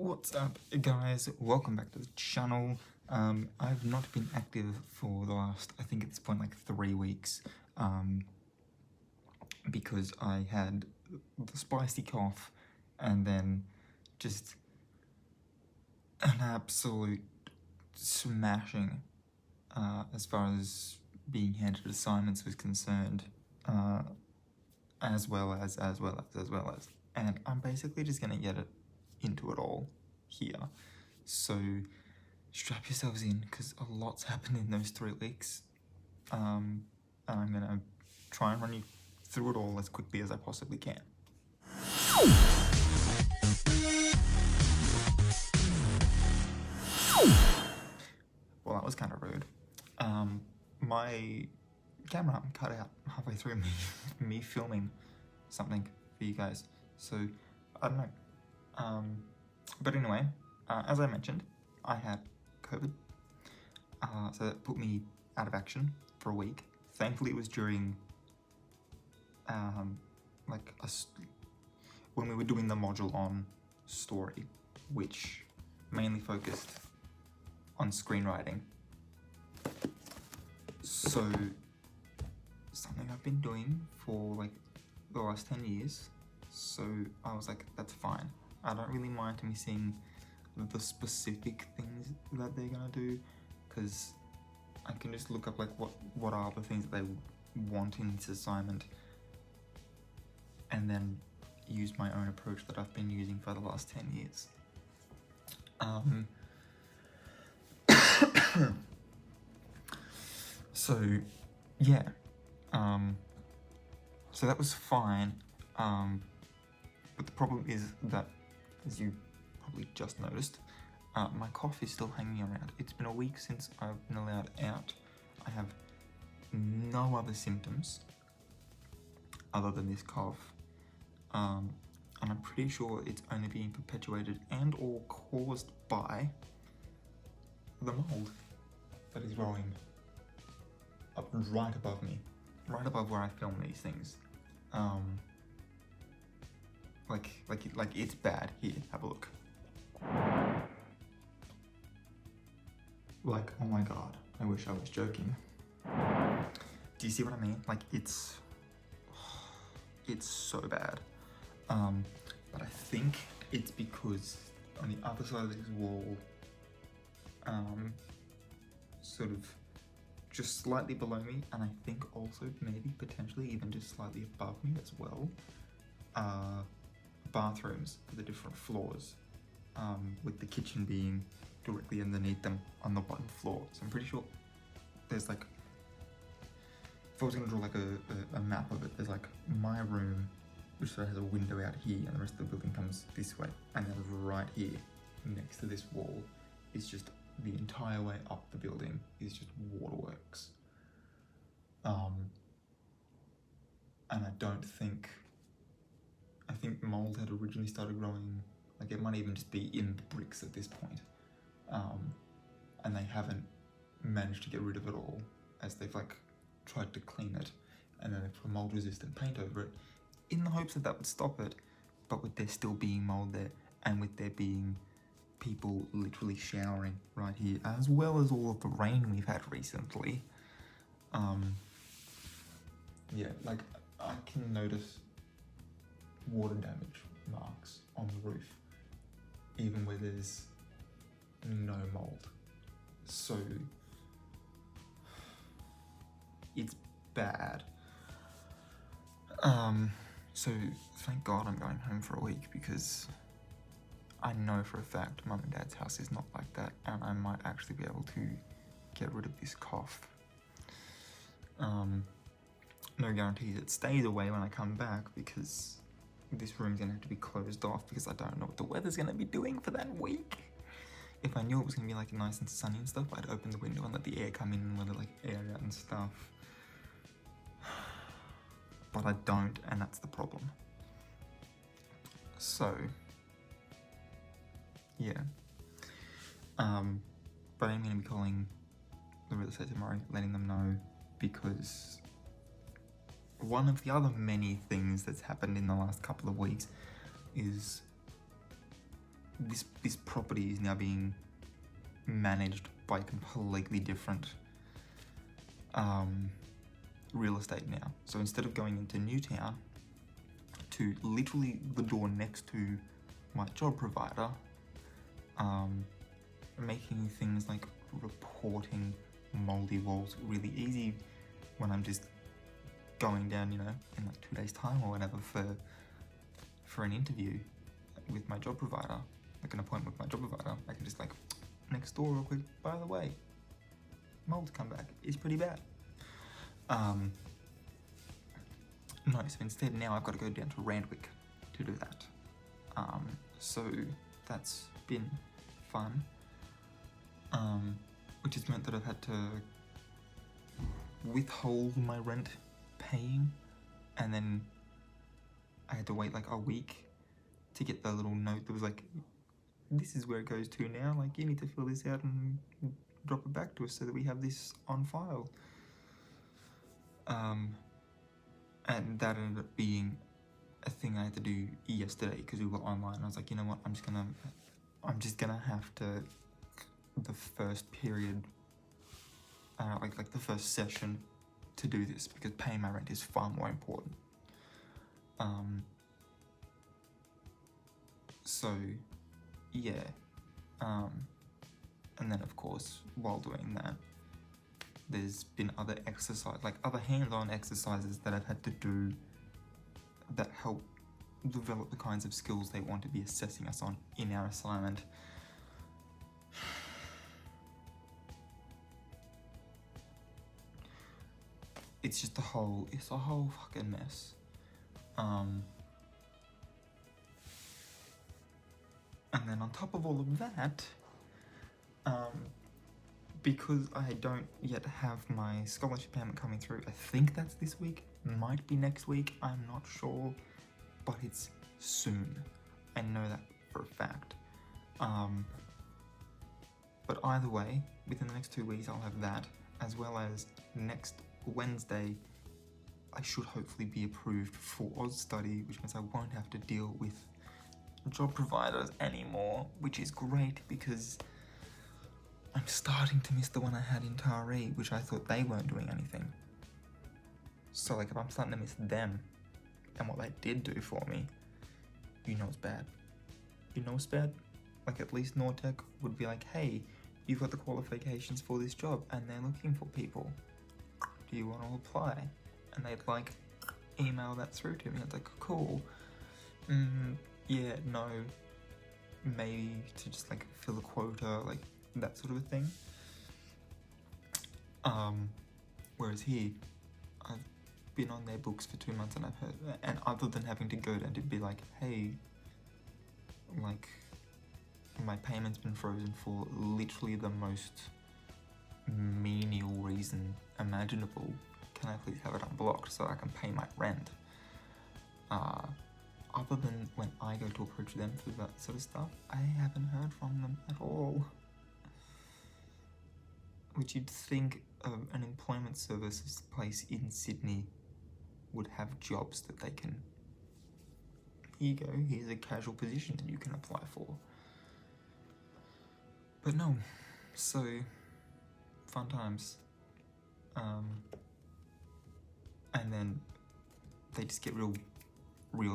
What's up, guys? Welcome back to the channel. I've not been active for the last, I think at this point, like 3 weeks, because I had the spicy cough and then just an absolute smashing as far as being handed assignments was concerned, as well as, and I'm basically just gonna get into it all here. So strap yourselves in, because a lot's happened in those 3 weeks, and I'm gonna try and run you through it all as quickly as I possibly can. Well, that was kind of rude. My camera cut out halfway through me filming something for you guys, so I don't know. But anyway, as I mentioned, I had COVID, so that put me out of action for a week. Thankfully, it was during when we were doing the module on story, which mainly focused on screenwriting. So something I've been doing for like the last 10 years, so I was like, that's fine. I don't really mind missing the specific things that they're gonna do, because I can just look up like what are the things that they want in this assignment, and then use my own approach that I've been using for the last 10 years. So yeah, so that was fine, but the problem is that, as you probably just noticed, my cough is still hanging around. It's been a week since I've been allowed out. I have no other symptoms other than this cough, and I'm pretty sure it's only being perpetuated and or caused by the mold that is growing up right above me, right above where I film these things. Like it's bad. Here, have a look. Like, oh my god, I wish I was joking. Do you see what I mean? Like, it's so bad. But I think it's because on the other side of this wall, sort of just slightly below me, and I think also maybe potentially even just slightly above me as well, bathrooms for the different floors, with the kitchen being directly underneath them on the bottom floor. So I'm pretty sure there's like, if I was going to draw like a map of it, there's like my room, which sort of has a window out here, and the rest of the building comes this way, and then right here next to this wall is just the entire way up the building is just waterworks. And I think mold had originally started growing, like it might even just be in the bricks at this point, and they haven't managed to get rid of it all, as they've like tried to clean it, and then they put mold resistant paint over it in the hopes that that would stop it. But with there still being mold there, and with there being people literally showering right here, as well as all of the rain we've had recently, yeah, like I can notice water damage marks on the roof, even where there's no mold. So it's bad. So thank God I'm going home for a week, because I know for a fact Mum and Dad's house is not like that, and I might actually be able to get rid of this cough. No guarantees it stays away when I come back, because this room's gonna have to be closed off, because I don't know what the weather's gonna be doing for that week. If I knew it was gonna be like nice and sunny and stuff, I'd open the window and let the air come in and let it like air out and stuff. But I don't, and that's the problem. So yeah, but I'm going to be calling the real estate tomorrow, letting them know, because one of the other many things that's happened in the last couple of weeks is this property is now being managed by completely different real estate now. So instead of going into Newtown to literally the door next to my job provider, making things like reporting moldy walls really easy when I'm just going down, you know, in like 2 days time or whatever for an interview with my job provider, like an appointment with my job provider. I can just like next door real quick, by the way, mold's come back, it's pretty bad. No, so instead now I've got to go down to Randwick to do that. So that's been fun, which has meant that I've had to withhold my rent paying, and then I had to wait like a week to get the little note that was like, this is where it goes to now, like you need to fill this out and drop it back to us so that we have this on file. And that ended up being a thing I had to do yesterday because we were online. I was like, you know what, I'm just gonna have to, the first period, like the first session to do this, because paying my rent is far more important. So yeah, and then of course while doing that, there's been other other hands-on exercises that I've had to do that help develop the kinds of skills they want to be assessing us on in our assignment. It's just a whole fucking mess. And then on top of all of that, because I don't yet have my scholarship payment coming through, I think that's this week, might be next week, I'm not sure, but it's soon. I know that for a fact. But either way, within the next 2 weeks I'll have that, as well as next Wednesday I should hopefully be approved for Oz Study, which means I won't have to deal with job providers anymore, which is great because I'm starting to miss the one I had in Taree, which I thought they weren't doing anything. So like if I'm starting to miss them and what they did do for me, you know it's bad. You know it's bad? Like at least Nortec would be like, hey, you've got the qualifications for this job and they're looking for people. Do you want to apply? And they'd like email that through to me. It's like, cool. Yeah, no, maybe to just like fill a quota, like that sort of a thing. Whereas here, I've been on their books for 2 months and I've heard, and other than having to go down to be like, hey, like my payment's been frozen for literally the most menial reason imaginable. Can I please have it unblocked so I can pay my rent? Other than when I go to approach them for that sort of stuff, I haven't heard from them at all. Which you'd think an employment services place in Sydney would have jobs that they can, here you go, here's a casual position that you can apply for. But no, so fun times. And then they just get real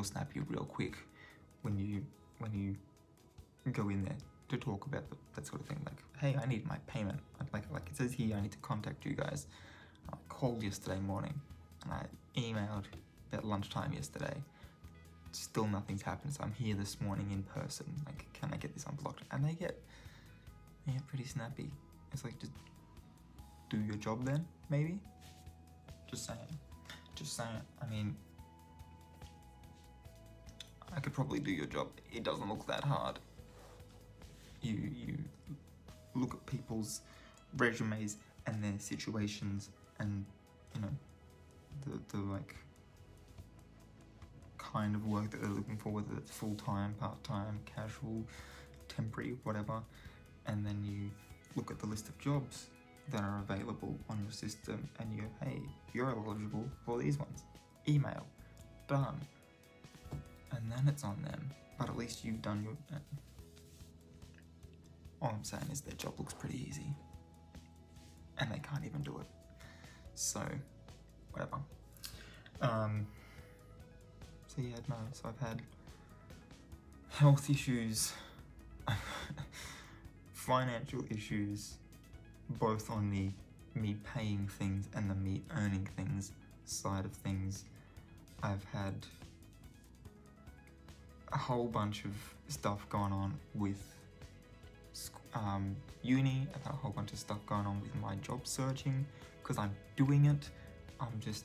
snappy real quick when you go in there to talk about that sort of thing. Like, hey, I need my payment. Like it says here, I need to contact you guys. I called yesterday morning and I emailed at lunchtime yesterday. Still nothing's happened, so I'm here this morning in person. Like, can I get this unblocked? And they get pretty snappy. It's like, just do your job then, maybe? Just saying. I mean, I could probably do your job. It doesn't look that hard. You look at people's resumes and their situations and, you know, the like kind of work that they're looking for, whether it's full-time, part-time, casual, temporary, whatever, and then you look at the list of jobs that are available on your system and you go, hey, you're eligible for these ones. Email. Done. And then it's on them. But at least you've done All I'm saying is their job looks pretty easy. And they can't even do it. So, whatever. So yeah, no, so I've had health issues, financial issues, both on the me paying things and the me earning things side of things. I've had a whole bunch of stuff going on with uni. I've had a whole bunch of stuff going on with my job searching because I'm doing it. I'm just,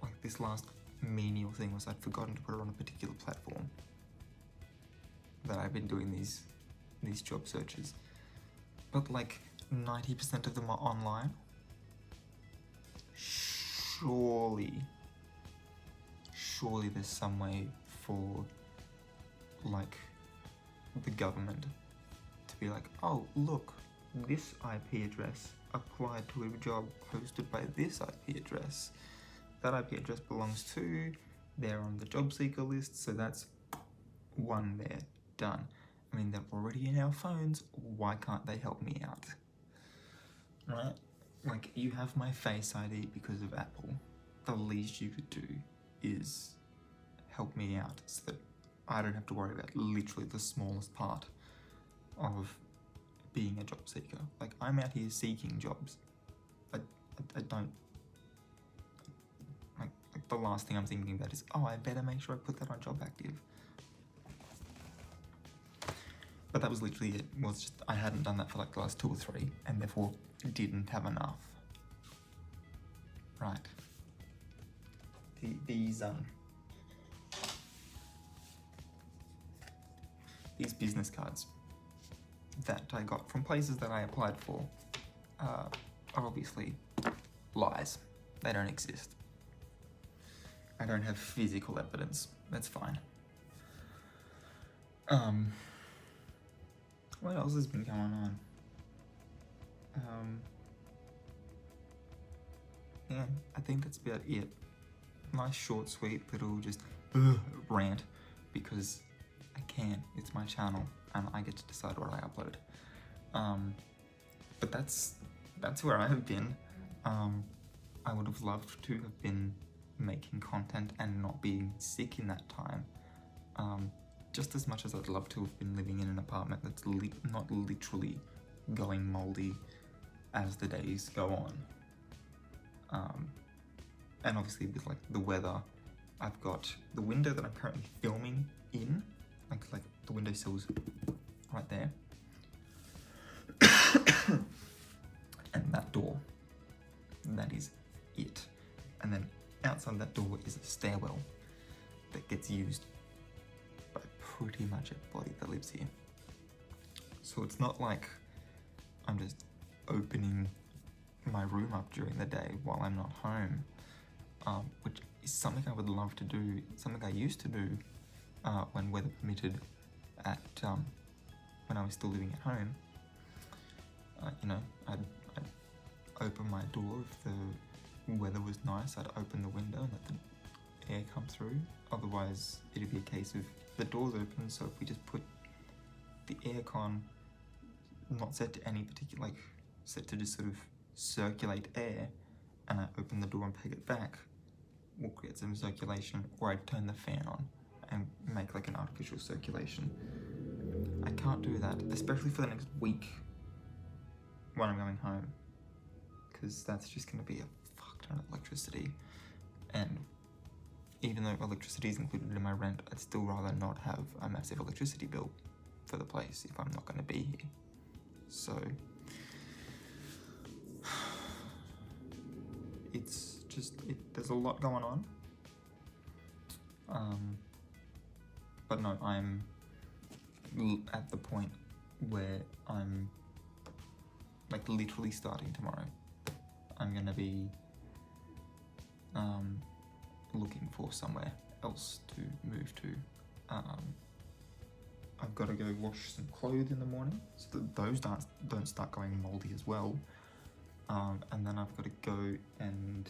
like, this last menial thing was I'd forgotten to put it on a particular platform that I've been doing these job searches. But like 90% of them are online. Surely there's some way for like the government to be like, oh look, this IP address applied to a job posted by this IP address. That IP address belongs to, they're on the job seeker list, so that's one there, done. I mean, they're already in our phones, why can't they help me out? Right? Like, you have my Face ID because of Apple. The least you could do is help me out so that I don't have to worry about literally the smallest part of being a job seeker. Like, I'm out here seeking jobs. I don't... Like, the last thing I'm thinking about is, oh, I better make sure I put that on Job Active. But that was literally it. Was just, I hadn't done that for like the last 2 or 3, and therefore didn't have enough. Right. These business cards that I got from places that I applied for are obviously lies. They don't exist. I don't have physical evidence. That's fine. What else has been going on? Yeah, I think that's about it. Nice, short, sweet little just rant, because I can. It's my channel, and I get to decide what I upload. But that's where I have been. I would have loved to have been making content and not being sick in that time. Just as much as I'd love to have been living in an apartment that's not literally going moldy as the days go on. And obviously with like the weather, I've got the window that I'm currently filming in, like the windowsill's right there. And that door, that is it. And then outside that door is a stairwell that gets used by pretty much everybody that lives here. So it's not like I'm just opening my room up during the day while I'm not home, which is something I would love to do, something I used to do when weather permitted at when I was still living at home. You know, I'd open my door if the weather was nice. I'd open the window and let the air come through. Otherwise, it'd be a case of the door's open, so if we just put the aircon not set to any particular, like set to just sort of circulate air, and I open the door and peg it back, we'll get some circulation, or I'd turn the fan on and make like an artificial circulation. I can't do that, especially for the next week when I'm going home, because that's just going to be a fuck ton of electricity. And even though electricity is included in my rent, I'd still rather not have a massive electricity bill for the place if I'm not going to be here. So it's just, there's a lot going on. But no, I'm at the point where I'm like literally starting tomorrow. I'm gonna be looking for somewhere else to move to. I've got to go wash some clothes in the morning so that those don't start going moldy as well. And then I've got to go and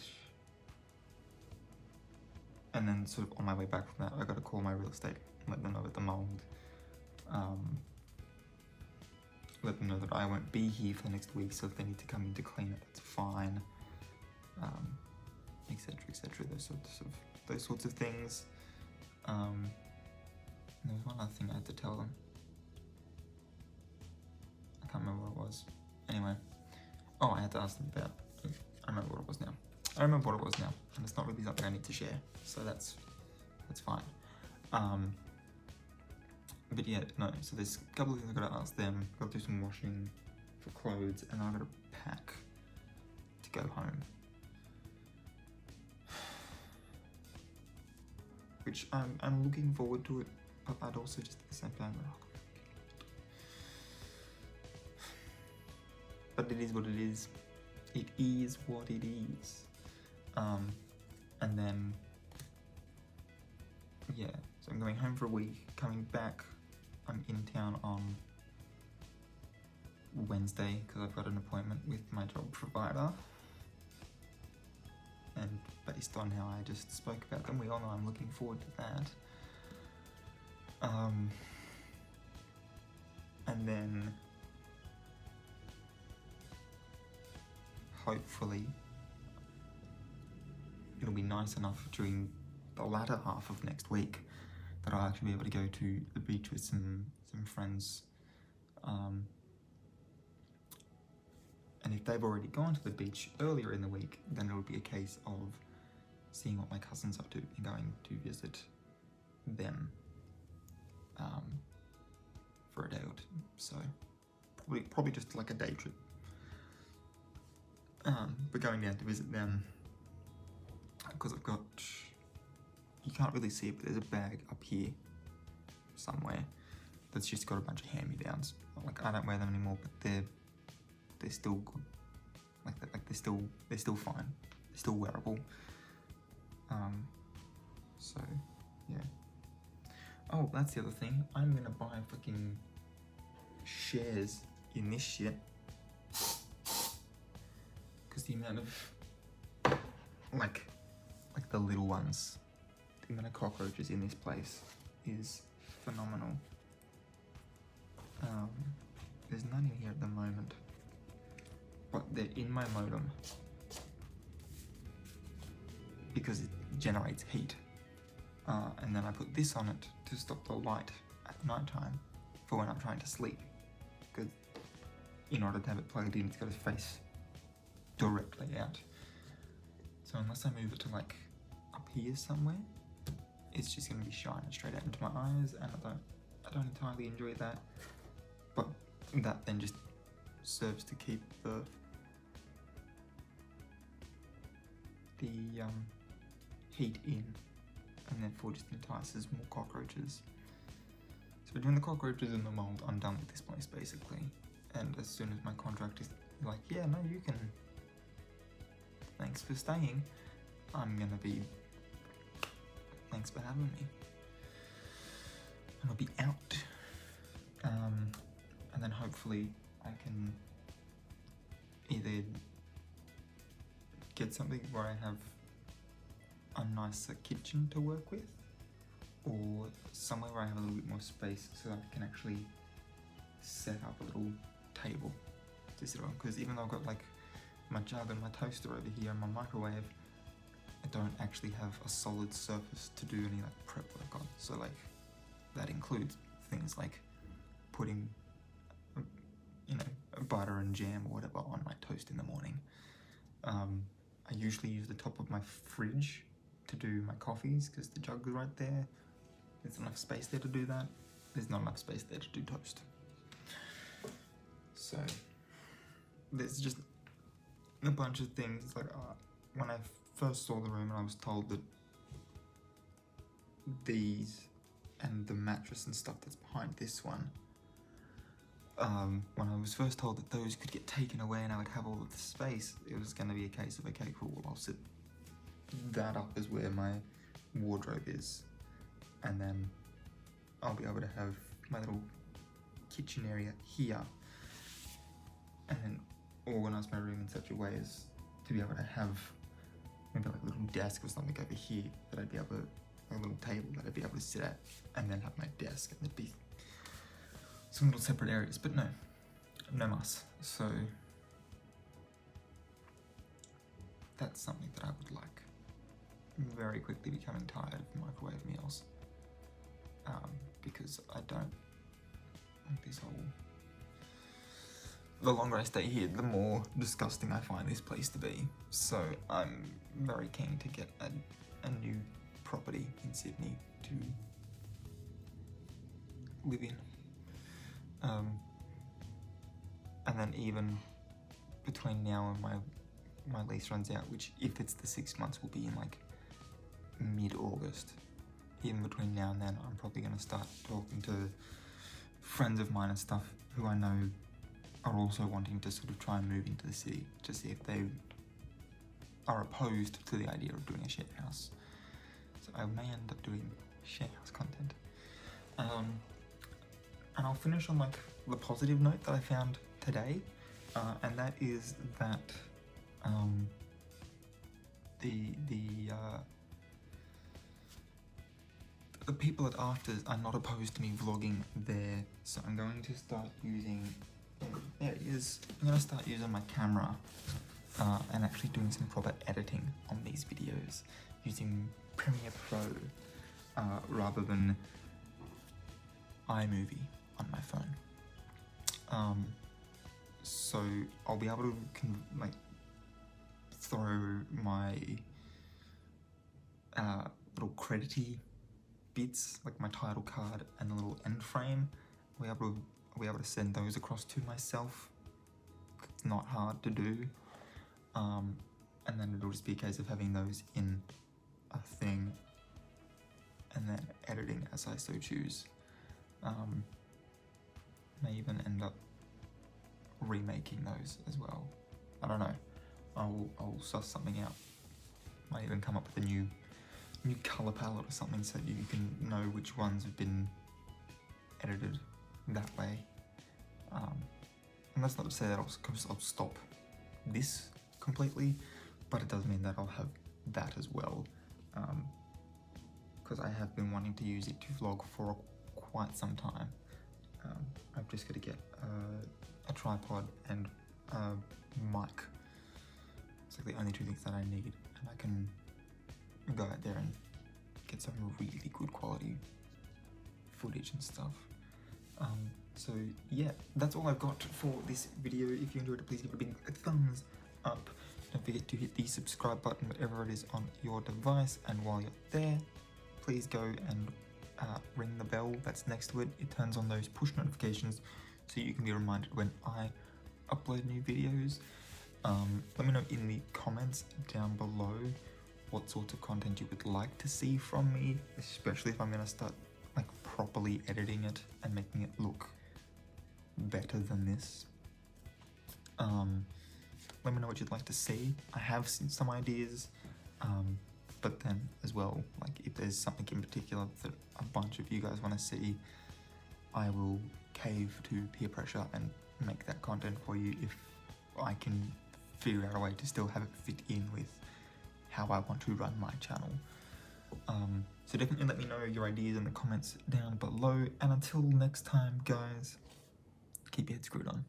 then sort of on my way back from that, I've got to call my real estate and let them know that the mold let them know that I won't be here for the next week, so if they need to come in to clean it, that's fine, etc, etc, those sorts of things. There was one other thing I had to tell them. I can't remember what it was. Anyway, oh, I had to ask them about, I remember what it was now. I remember what it was now, and it's not really something I need to share, so that's fine. But yeah, no, so there's a couple of things I've got to ask them. I've got to do some washing for clothes, and then I've got to pack to go home. Which I'm looking forward to it, but I'd also just at the same time, but it is what it is. It is what it is. And then, yeah, so I'm going home for a week, coming back, I'm in town on Wednesday because I've got an appointment with my job provider. And based on how I just spoke about them, we all know I'm looking forward to that. And then hopefully it'll be nice enough during the latter half of next week that I'll actually be able to go to the beach with some friends. And if they've already gone to the beach earlier in the week, then it'll be a case of seeing what my cousin's up to and going to visit them for a day or two. So probably just like a day trip. But going down to visit them, because I've got, you can't really see it, but there's a bag up here somewhere that's just got a bunch of hand-me-downs. Like, I don't wear them anymore, but they're still good. Like they're still fine. They're still wearable. So yeah. Oh, that's the other thing. I'm gonna buy fucking shares in this shit. Because the amount of like the little ones, the amount of cockroaches in this place is phenomenal. There's none in here at the moment, but they're in my modem because it generates heat. And then I put this on it to stop the light at night time for when I'm trying to sleep. Because in order to have it plugged in, it's got to face directly out. So unless I move it to like up here somewhere, it's just going to be shining straight out into my eyes, and I don't entirely enjoy that. But that then just serves to keep the heat in, and therefore just entices more cockroaches. So during the cockroaches and the mold, I'm done with this place basically. And as soon as my contract is like, yeah, no, you can, thanks for staying, I'm gonna be, thanks for having me. I'm gonna be out. And then hopefully I can either get something where I have a nicer kitchen to work with, or somewhere where I have a little bit more space so that I can actually set up a little table to sit on. Because even though I've got like my jug and my toaster over here and my microwave, I don't actually have a solid surface to do any like prep work on. So like that includes things like putting, you know, butter and jam or whatever on my toast in the morning. I usually use the top of my fridge to do my coffees because the jug is right there. There's enough space there to do that. There's not enough space there to do toast. So there's just a bunch of things. It's like when I first saw the room and I was told that these and the mattress and stuff that's behind this one, when I was first told that those could get taken away and I would have all of the space, it was going to be a case of, okay, cool, I'll sit that up as where my wardrobe is, and then I'll be able to have my little kitchen area here, and then organise my room in such a way as to be able to have maybe like a little desk or something over here that I'd be able to, a little table that I'd be able to sit at, and then have my desk, and there'd be some little separate areas. But no, no mas. So that's something that I would like. Very quickly becoming tired of microwave meals, because I don't like this whole... The longer I stay here, the more disgusting I find this place to be. So I'm very keen to get a new property in Sydney to live in. And then even between now and my lease runs out, which if it's the 6 months will be in like mid-August. Even between now and then, I'm probably going to start talking to friends of mine and stuff who I know are also wanting to sort of try and move into the city to see if they are opposed to the idea of doing a share house. So I may end up doing share house content. And I'll finish on like the positive note that I found today, and that is that the people at Afters are not opposed to me vlogging there, so I'm going to start using... There it is. I'm going to start using my camera and actually doing some proper editing on these videos using Premiere Pro rather than iMovie on my phone. So I'll be able to like throw my little credity bits, like my title card and a little end frame. I'll be able to send those across to myself. It's not hard to do. And then it'll just be a case of having those in a thing and then editing as I so choose. May even end up remaking those as well. I don't know. I'll suss something out. Might even come up with a new color palette or something so that you can know which ones have been edited that way. And that's not to say that I'll stop this completely, but it does mean that I'll have that as well, because I have been wanting to use it to vlog for quite some time. I've just got to get a tripod and a mic. It's like the only two things that I need, and I can go out there and get some really good quality footage and stuff. So yeah, that's all I've got for this video. If you enjoyed it, please give it a big thumbs up. Don't forget to hit the subscribe button, whatever it is on your device, and while you're there, please go and ring the bell that's next to it. It turns on those push notifications so you can be reminded when I upload new videos. Let me know in the comments down below what sorts of content you would like to see from me, especially if I'm going to start like properly editing it and making it look better than this. Let me know what you'd like to see. I have seen some ideas, but then as well, like if there's something in particular that a bunch of you guys want to see, I will cave to peer pressure and make that content for you if I can figure out a way to still have it fit in with how I want to run my channel. So definitely let me know your ideas in the comments down below, and until next time guys, keep your head screwed on.